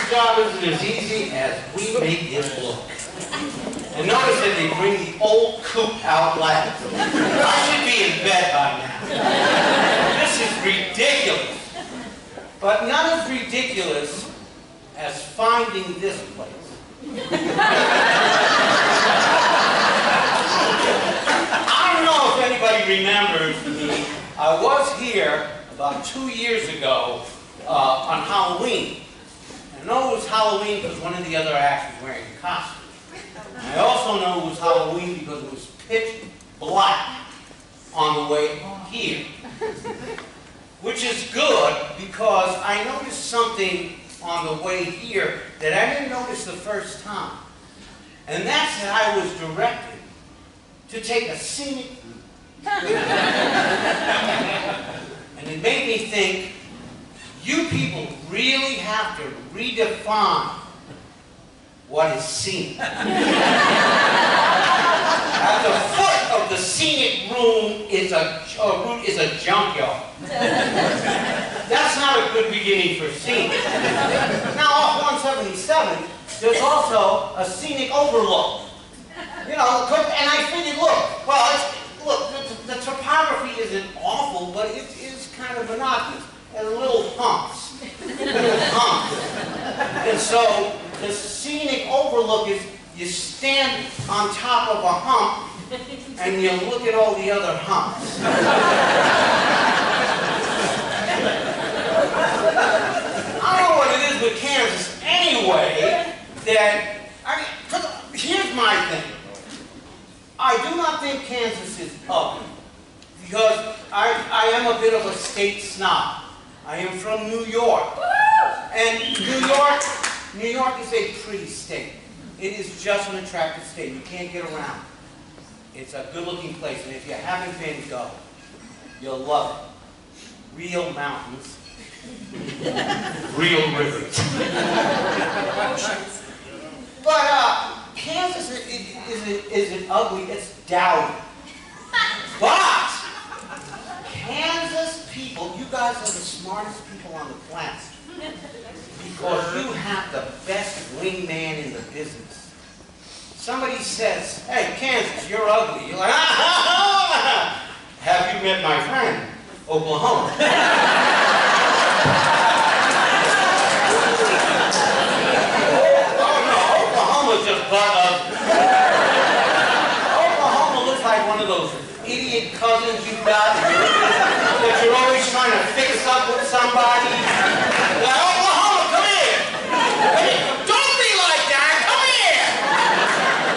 job isn't as easy as we make it look. And notice that they bring the old coot out last. I should be in bed by now. This is ridiculous. But not as ridiculous as finding this place. I don't know if anybody remembers me. I was here about 2 years ago on Halloween. I know it was Halloween because one of the other acts was wearing a costume. I also know it was Halloween because it was pitch black on the way here. Which is good because I noticed something on the way here that I didn't notice the first time. And that's that I was directed to take a scenic route. And it made me think, you people really have to redefine what is scenic. At the foot of the scenic route is a junkyard. That's not a good beginning for scenic. Now off 177, there's also a scenic overlook. You know, and I figured, look, the topography isn't awful, but it is kind of monotonous. And little humps. And so the scenic overlook is you stand on top of a hump and you look at all the other humps. I don't know what it is with Kansas anyway that, here's my thing. I do not think Kansas is ugly because I am a bit of a state snob. I am from New York. And New York is a pretty state. It is just an attractive state. You can't get around it. It's a good-looking place, and if you haven't been, go. You'll love it. Real mountains. Real rivers. But Kansas isn't ugly, it's dowdy. But Kansas people, you guys are the smartest people on the planet. Because you have the best wingman in the business. Somebody says, hey, Kansas, you're ugly. You're like, have you met my friend, Oklahoma? Oh no, Oklahoma's just butt ugly. Oklahoma looks like one of those idiot cousins you've got that you're always trying to fix up with somebody. Like, Oklahoma, come here. Don't be like that. Come here.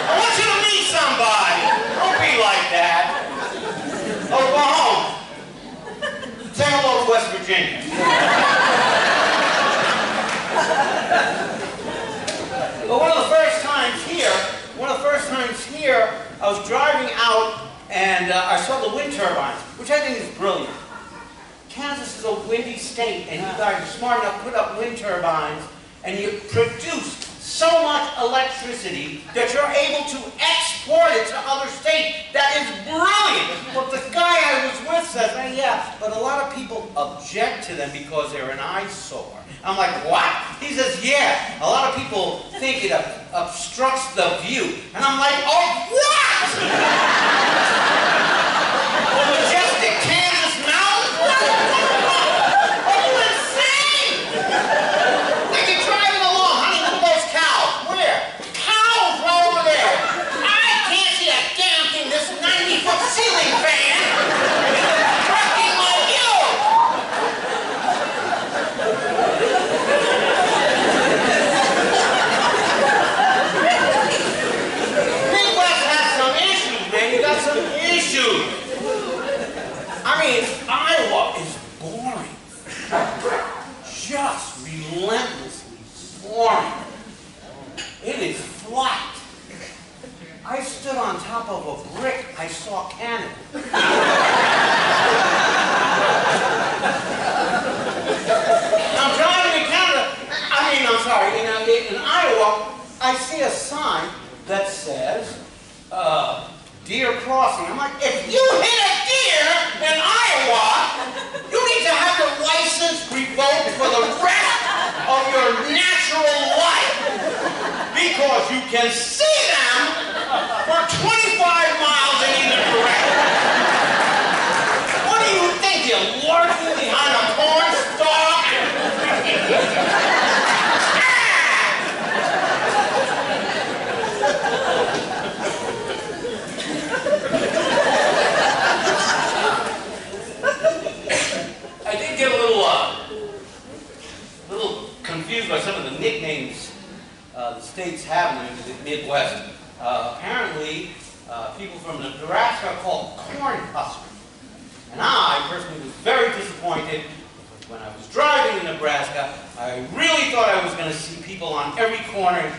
I want you to meet somebody. Don't be like that. Oklahoma. Say hello to West Virginia. But one of the first times here, I was driving out and I saw the wind turbines, which I think is brilliant. Kansas is a windy state, and you guys are smart enough to put up wind turbines, and you produce so much electricity that you're able to export it to other states. That is brilliant. But the guy I was with says, hey, yeah, but a lot of people object to them because they're an eyesore. I'm like, what? He says, yeah, a lot of people think it obstructs the view. And I'm like, oh, what? The majestic Kansas mountains? Are you insane? Like you're driving along, honey, look at those cows. Where? Cows right over there. I can't see a damn thing. This 90-foot ceiling fan is obstructing my view. Midwest has some issues, man. You got some issues. I mean, Iowa is boring. Just relentlessly boring. It is flat. I stood on top of a brick. I saw Canada. I'm driving to Canada. I'm sorry, in Iowa, I see a sign that says, deer crossing. I'm like, if you hit a deer in Iowa, you need to have your license revoked for the rest of your natural can see them for 25 miles in either direction. What do you think? You're lurking behind a corn stalk? I did get a little confused by some of the nicknames the states have in the Midwest. Apparently, people from Nebraska are called corn huskers. And I personally was very disappointed when I was driving in Nebraska. I really thought I was going to see people on every corner.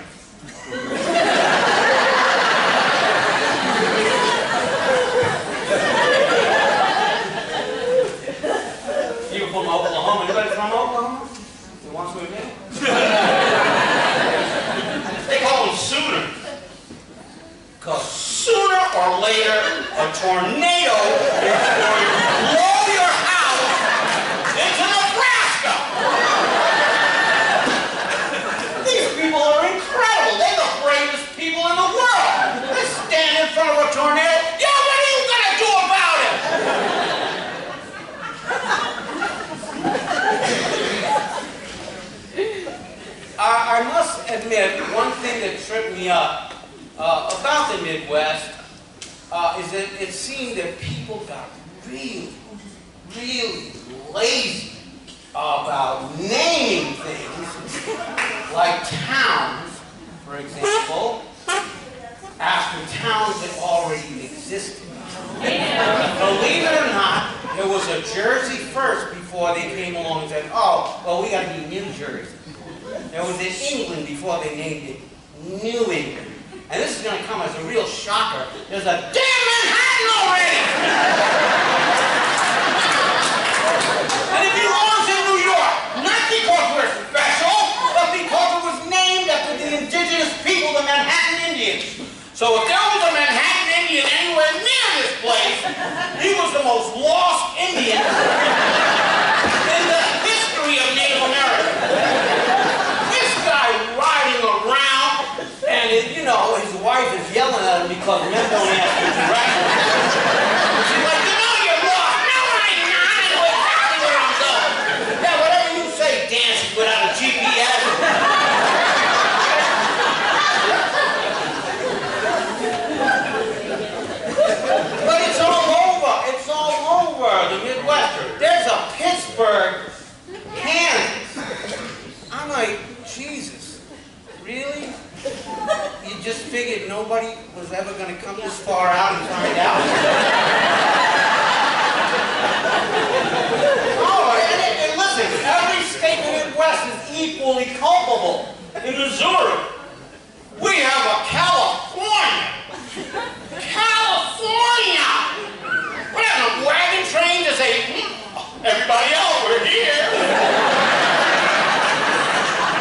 People from Oklahoma. Anybody from Oklahoma? You want to admit? They call them Sooners. Because sooner or later, a tornado is going to blow your house into Nebraska. These people are incredible. They're the bravest people in the world. They stand in front of a tornado. Yeah, what are you going to do about it? I must admit, one thing that tripped me up about the Midwest is that it seemed that people got really, really lazy about naming things, like towns, for example, after towns that already existed. Believe it or not, there was a Jersey first before they came along and said, oh, well, we got to be New Jersey. There was an England before they named it New England. And this is going to come as a real shocker. There's a damn Manhattan already! And it belongs in New York. Not because we're special, but because it was named after the indigenous people, the Manhattan Indians. So if there was a Manhattan Indian anywhere near this place, he was the most lost Indian in the history of Native America. Riding around, and you know, his wife is yelling at him because men don't ask him directions. She's like, you know you're lost. No, I'm not. I know exactly where I'm going. Yeah, whatever you say, dancing without a GPS. But it's all over. It's all over the Midwest. There's a Pittsburgh, Kansas. I'm like, Jesus. Really? You just figured nobody was ever going to come this far out and find out? Oh, and listen, every state in the Midwest is equally culpable. In Missouri, we have a California. California! We have a wagon train to say, everybody else, we're here.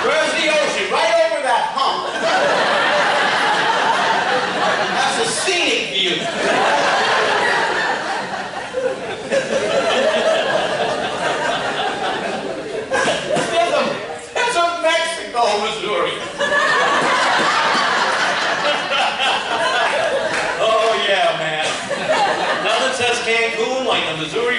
Where's the ocean? Right over that hump. That's a scenic view. There's a Mexico, Missouri. Oh yeah, man. Nothing says Cancun like the Missouri